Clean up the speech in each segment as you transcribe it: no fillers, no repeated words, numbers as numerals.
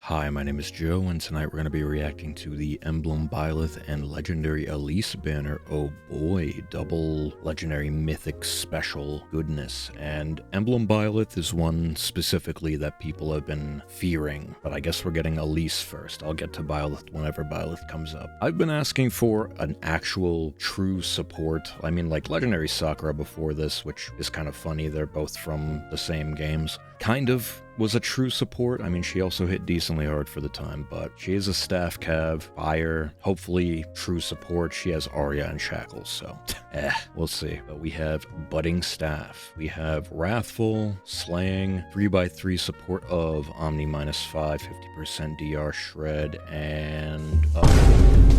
Hi, my name is Joe, and tonight we're going to be reacting to the Emblem, Byleth, and Legendary Elise banner. Oh boy, double Legendary Mythic Special goodness. And Emblem Byleth is one specifically that people have been fearing, but I guess we're getting Elise first. I'll get to Byleth whenever Byleth comes up. I've been asking for an actual true support. I mean, like Legendary Sakura before this, which is kind of funny. They're both from the same games. Kind of was a true support. I mean, she also hit decently hard for the time, but she is a staff cav, fire, hopefully true support. She has Arya and Shackles, so we'll see. But we have budding staff. We have Wrathful, Slaying, 3x3 support of Omni -5, 50% DR shred, and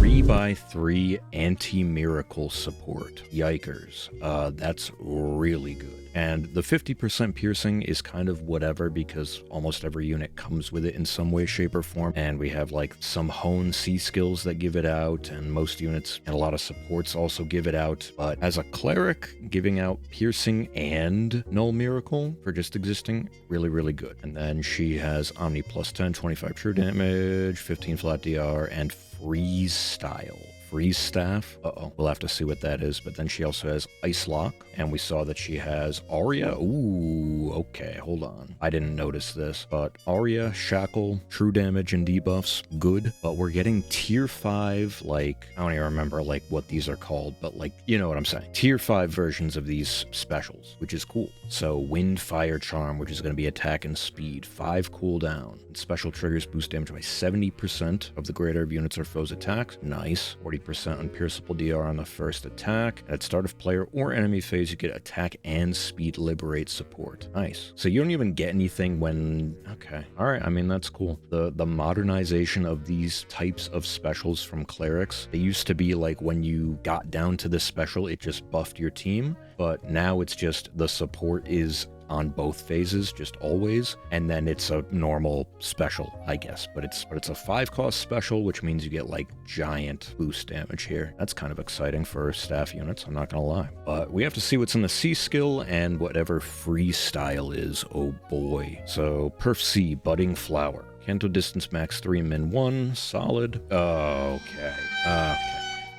3x3 anti-miracle support. Yikers. That's really good. And the 50% piercing is kind of whatever because almost every unit comes with it in some way, shape, or form. And we have like some Hone C skills that give it out, and most units and a lot of supports also give it out. But as a cleric, giving out piercing and null miracle for just existing, really, really good. And then she has Omni +10, 25 true damage, 15 flat DR, and freeze style. Freeze staff. We'll have to see what that is. But then she also has Ice Lock, and we saw that she has Arya. Ooh, okay, hold on. I didn't notice this, but Arya, Shackle, true damage and debuffs, good. But we're getting tier 5, like, I don't even remember like what these are called, but like, you know what I'm saying. Tier 5 versions of these specials, which is cool. So Wind Fire Charm, which is going to be attack and speed, 5 cooldown. And special triggers boost damage by 70% of the greater of units or foes' attacks. Nice. 40% unpierceable DR on the first attack. At start of player or enemy phase, you get attack and speed liberate support. Nice. So you don't even get anything when... Okay. Alright, I mean, that's cool. The modernization of these types of specials from clerics, they used to be like when you got down to this special, it just buffed your team, but now it's just the support is on both phases, just always, and then it's a normal special, I guess. But it's a 5-cost special, which means you get like giant boost damage here. That's kind of exciting for staff units, I'm not gonna lie. But we have to see what's in the C skill and whatever freestyle is. Oh boy. So Perf C, Budding Flower. Canto distance max 3, min 1, solid. Okay.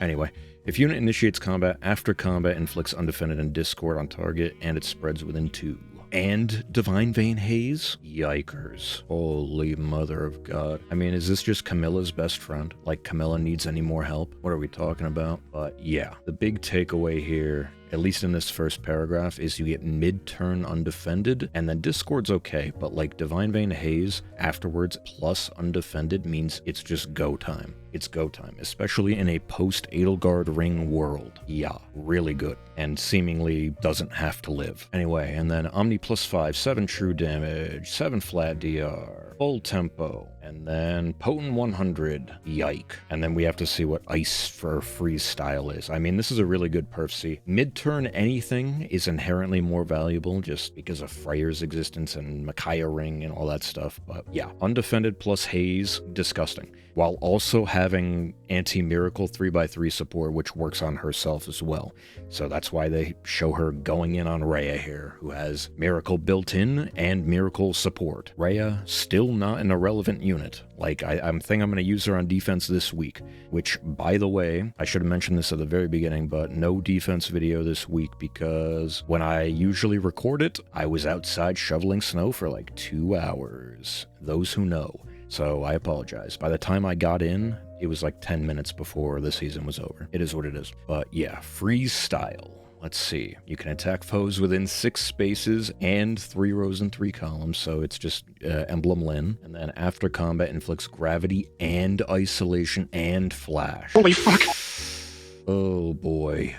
Anyway. If unit initiates combat, after combat inflicts undefended and discord on target, and it spreads within 2. And Divine Vein Haze? Yikers. Holy mother of God. I mean, is this just Camilla's best friend? Like Camilla needs any more help? What are we talking about? But yeah, the big takeaway here, at least in this first paragraph, is you get mid-turn undefended, and then Discord's okay, but like Divine Vein Haze afterwards plus undefended means it's just go time. It's go time, especially in a post-Edelgard Ring world. Yeah, really good, and seemingly doesn't have to live. Anyway, and then Omni +5, 7 true damage, 7 flat DR, full tempo, and then Potent 100, yike. And then we have to see what Ice for freeze style is. I mean, this is a really good perf C. Mid-turn anything is inherently more valuable just because of Freyr's existence and Micaiah Ring and all that stuff. But yeah, undefended plus Haze, disgusting. While also having anti-miracle 3x3 support, which works on herself as well. So that's why they show her going in on Rhea here, who has miracle built in and miracle support. Rhea, still not an irrelevant unit. Like, I think I'm going to use her on defense this week, which, by the way, I should have mentioned this at the very beginning, but no defense video this week because when I usually record it, I was outside shoveling snow for like 2 hours. Those who know. So I apologize. By the time I got in, it was like 10 minutes before the season was over. It is what it is. But yeah, freeze style. Let's see. You can attack foes within 6 spaces and 3 rows and 3 columns, so it's just Emblem Lin. And then after combat inflicts gravity and isolation and flash. Holy fuck! Oh boy.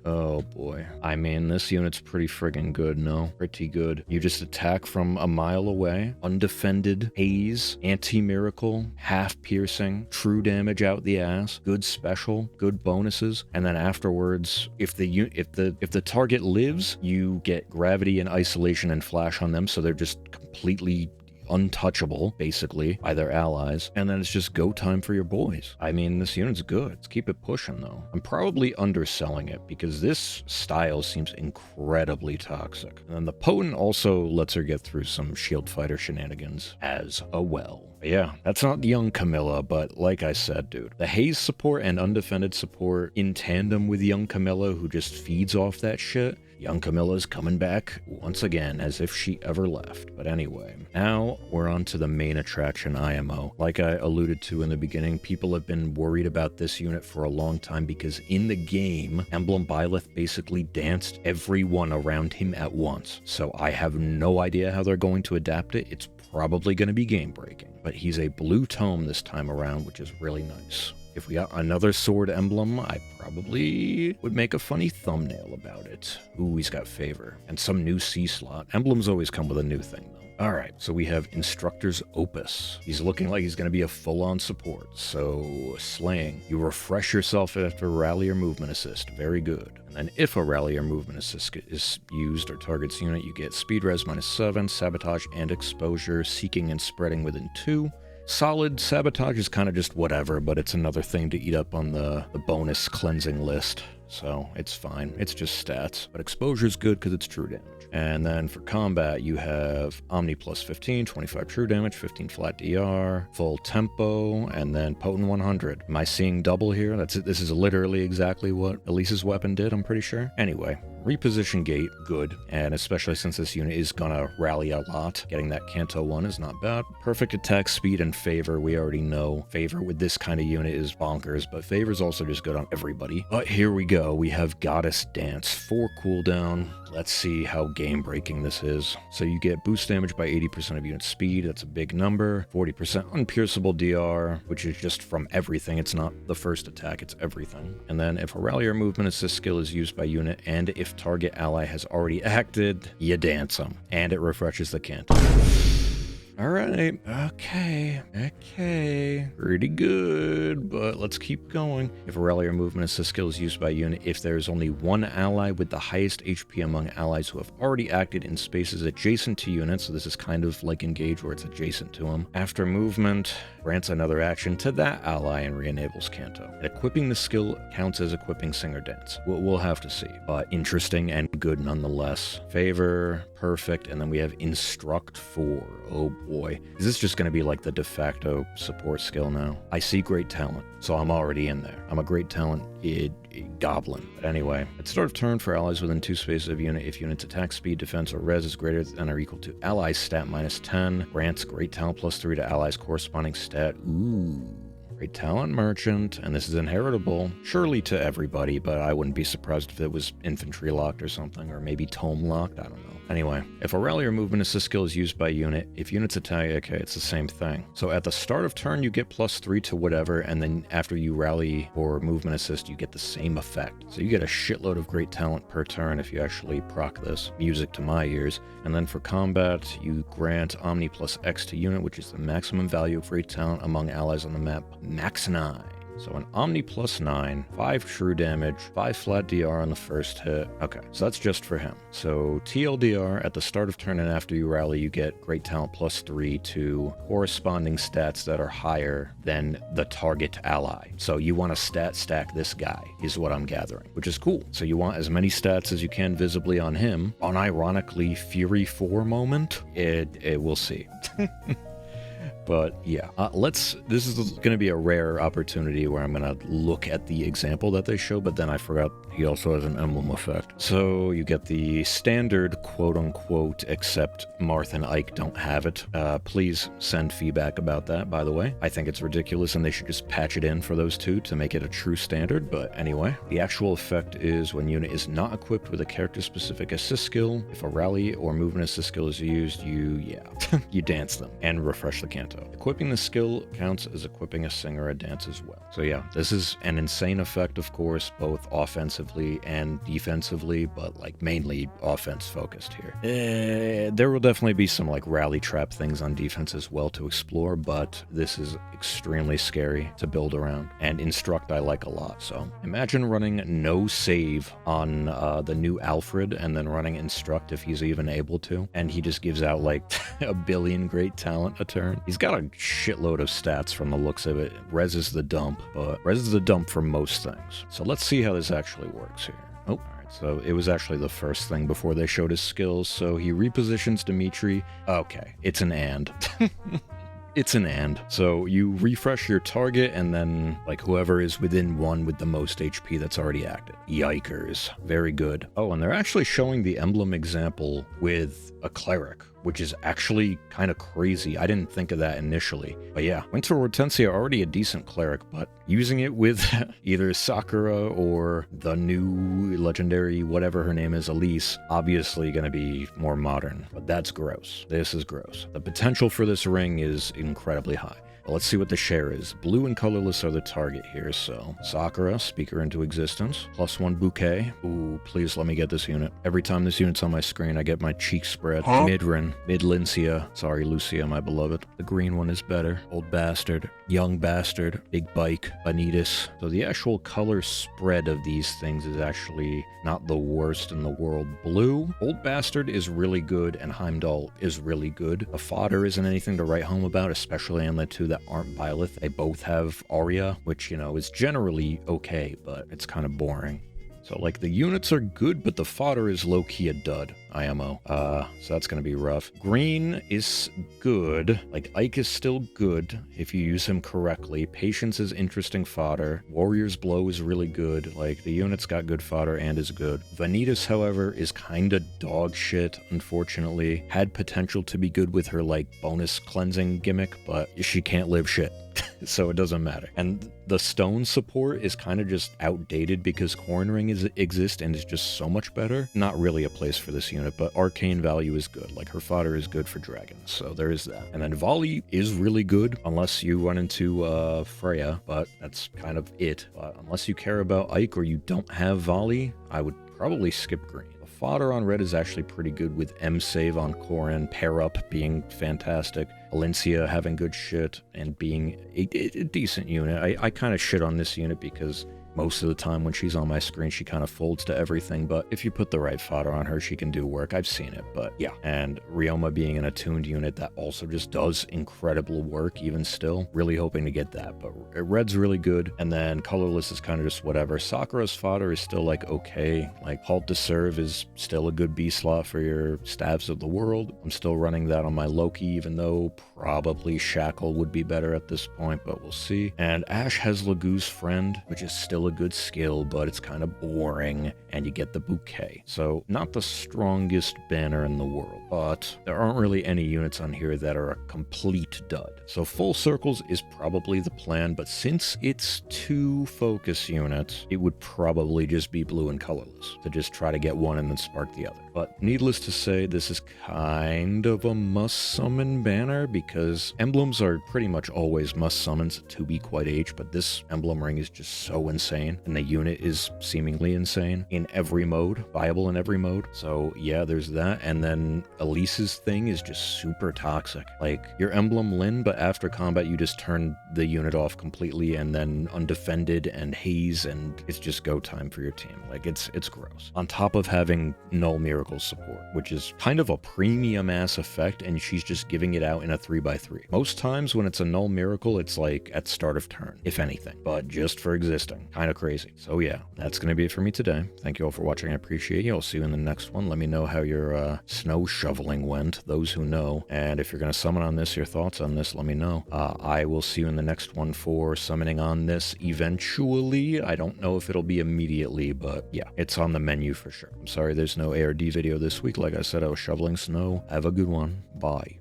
Oh boy. I mean, this unit's pretty friggin' good, no? Pretty good. You just attack from a mile away, undefended, haze, anti-miracle, half piercing, true damage out the ass, good special, good bonuses, and then afterwards, if the target lives, you get gravity and isolation and flash on them, so they're just completely untouchable, basically, by their allies, and then it's just go time for your boys. I mean, this unit's good. Let's keep it pushing, though. I'm probably underselling it, because this style seems incredibly toxic. And then the Potent also lets her get through some shield fighter shenanigans as well. Yeah, that's not young Camilla, but like I said, dude, the Haze support and undefended support in tandem with young Camilla, who just feeds off that shit. Young Camilla's coming back once again as if she ever left. But anyway, now we're on to the main attraction, IMO. Like I alluded to in the beginning, people have been worried about this unit for a long time because in the game, Emblem Byleth basically danced everyone around him at once. So I have no idea how they're going to adapt it. It's probably going to be game breaking. But he's a blue tome this time around, which is really nice. If we got another sword emblem, I probably would make a funny thumbnail about it. Ooh, he's got favor. And some new C slot. Emblems always come with a new thing, though. Alright, so we have Instructor's Opus. He's looking like he's going to be a full-on support. So, Slaying. You refresh yourself after rally or movement assist. Very good. And then if a rally or movement assist is used or targets unit, you get speed res -7, sabotage and exposure, seeking and spreading within 2. Solid sabotage is kind of just whatever, but it's another thing to eat up on the bonus cleansing list. So it's fine. It's just stats. But exposure is good because it's true damage. And then for combat, you have Omni plus 15, 25 true damage, 15 flat DR, full tempo, and then potent 100. Am I seeing double here? That's it. This is literally exactly what Elise's weapon did, I'm pretty sure. Anyway, reposition gate, good. And especially since this unit is gonna rally a lot, getting that Canto 1 is not bad. Perfect attack, speed, and favor. We already know favor with this kind of unit is bonkers, but favor is also just good on everybody. But here we go. We have Goddess Dance, 4 cooldown. Let's see how game-breaking this is. So you get boost damage by 80% of unit speed. That's a big number. 40% unpierceable DR, which is just from everything. It's not the first attack, it's everything. And then if a rally or movement assist skill is used by unit, and if target ally has already acted, you dance them. And it refreshes the canto. Alright, okay, pretty good, but let's keep going. If a rally or movement assist skill is used by unit, if there's only one ally with the highest HP among allies who have already acted in spaces adjacent to units, so this is kind of like Engage where it's adjacent to them. After movement, grants another action to that ally and re-enables Canto. And equipping the skill counts as equipping Sing or Dance. We'll have to see, but interesting and good nonetheless. Favor, perfect, and then we have Instruct 4. Oh boy. Is this just going to be like the de facto support skill now? I see Great Talent, so I'm already in there. I'm a Great Talent goblin. But anyway, at start of turn for allies within 2 spaces of unit, if unit's attack speed, defense, or res is greater than or equal to allies stat -10, grants Great Talent +3 to allies corresponding stat. Ooh. Great Talent Merchant, and this is inheritable, surely to everybody, but I wouldn't be surprised if it was infantry locked or something, or maybe tome locked, I don't know. Anyway, if a rally or movement assist skill is used by unit, if units attack, okay, it's the same thing. So at the start of turn, you get +3 to whatever, and then after you rally or movement assist, you get the same effect. So you get a shitload of Great Talent per turn if you actually proc this. Music to my ears. And then for combat, you grant Omni plus X to unit, which is the maximum value of Great Talent among allies on the map, max 9. So an Omni plus 9, 5 true damage, 5 flat DR on the first hit. Okay, so that's just for him. So TLDR, at the start of turn and after you rally, you get Great Talent +3 to corresponding stats that are higher than the target ally. So you want to stat stack this guy, is what I'm gathering, which is cool. So you want as many stats as you can visibly on him. Unironically, Fury 4 moment, we'll see. But yeah, this is going to be a rare opportunity where I'm going to look at the example that they show, but then I forgot he also has an emblem effect. So you get the standard quote-unquote, except Marth and Ike don't have it. Please send feedback about that, by the way. I think it's ridiculous and they should just patch it in for those two to make it a true standard, but anyway. The actual effect is when unit is not equipped with a character-specific assist skill, if a rally or movement assist skill is used, you dance them and refresh the canto. So equipping the skill counts as equipping a singer a dance as well. So yeah, this is an insane effect, of course, both offensively and defensively, but like mainly offense focused here. There will definitely be some like rally trap things on defense as well to explore, but this is extremely scary to build around. And instruct I like a lot. So imagine running no save on the new Alfred and then running instruct if he's even able to, and he just gives out like a billion great talent a turn. He's got a shitload of stats from the looks of it. Res is the dump, but res is the dump for most things. So let's see how this actually works here. Oh, all right. So it was actually the first thing before they showed his skills. So he repositions Dimitri. Okay, it's an and. It's an and. So you refresh your target and then like whoever is within one with the most HP that's already active. Yikers. Very good. Oh, and they're actually showing the emblem example with a cleric, which is actually kind of crazy. I didn't think of that initially. But yeah, Winter Hortensia already a decent cleric, but using it with either Sakura or the new legendary, whatever her name is, Elise, obviously going to be more modern. But that's gross. This is gross. The potential for this ring is incredibly high. Let's see what the share is. Blue and colorless are the target here, so Sakura, speak her into existence. +1 bouquet. Ooh, please let me get this unit. Every time this unit's on my screen, I get my cheeks spread. Midrin, Midlincia. Sorry, Lucia, my beloved. The green one is better. Old bastard, young bastard, big bike, Anitas. So the actual color spread of these things is actually not the worst in the world. Blue, old bastard is really good, and Heimdall is really good. The fodder isn't anything to write home about, especially on the two that aren't Byleth. They both have Aria, which, you know, is generally okay, but it's kind of boring. So, like, the units are good, but the fodder is low-key a dud, IMO. So that's gonna be rough. Green is good. Like, Ike is still good if you use him correctly. Patience is interesting fodder. Warrior's Blow is really good. Like, the unit's got good fodder and is good. Vanitas, however, is kinda dog shit, unfortunately. Had potential to be good with her, like, bonus cleansing gimmick, but she can't live shit. So it doesn't matter. And the stone support is kind of just outdated because Corn Ring exists and is just so much better. Not really a place for this unit, but arcane value is good. Like, her fodder is good for dragons, so there is that. And then volley is really good unless you run into Freya, but that's kind of it. But unless you care about Ike or you don't have volley, I would probably skip green. Fodder on red is actually pretty good with M-Save on Corrin, Pair Up being fantastic, Valencia having good shit, and being a decent unit. I kind of shit on this unit because most of the time when she's on my screen, she kind of folds to everything, but if you put the right fodder on her, she can do work. I've seen it, but yeah. And Ryoma being an attuned unit that also just does incredible work even still. Really hoping to get that, but red's really good. And then colorless is kind of just whatever. Sakura's fodder is still like okay. Like Halt to Serve is still a good B slot for your Staves of the World. I'm still running that on my Loki, even though probably Shackle would be better at this point, but we'll see. And Ash has Lagoo's Friend, which is still a good skill, but it's kind of boring, and you get the bouquet. So not the strongest banner in the world, but there aren't really any units on here that are a complete dud. So full circles is probably the plan, but since it's 2 focus units, it would probably just be blue and colorless to just try to get one and then spark the other. But needless to say, this is kind of a must summon banner because emblems are pretty much always must summons to be quite H, but this emblem ring is just so insane, and the unit is seemingly insane in every mode, viable in every mode. So yeah, there's that. And then Elise's thing is just super toxic. Like, your emblem Lin, but after combat you just turn the unit off completely and then undefended and haze, and it's just go time for your team. Like, it's gross. On top of having null miracle support, which is kind of a premium ass effect, and she's just giving it out in a 3x3. Most times when it's a null miracle, it's like at start of turn, if anything, but just for existing. Kind of crazy. So yeah, that's gonna be it for me today. Thank you all for watching. I appreciate you. I'll see you in the next one. Let me know how your snow shoveling went, those who know, and if you're gonna summon on this, your thoughts on this, let me know. I will see you in the next one for summoning on this eventually. I don't know if it'll be immediately, but yeah, it's on the menu for sure. I'm sorry there's no ARD video this week. Like I said, I was shoveling snow. Have a good one. Bye.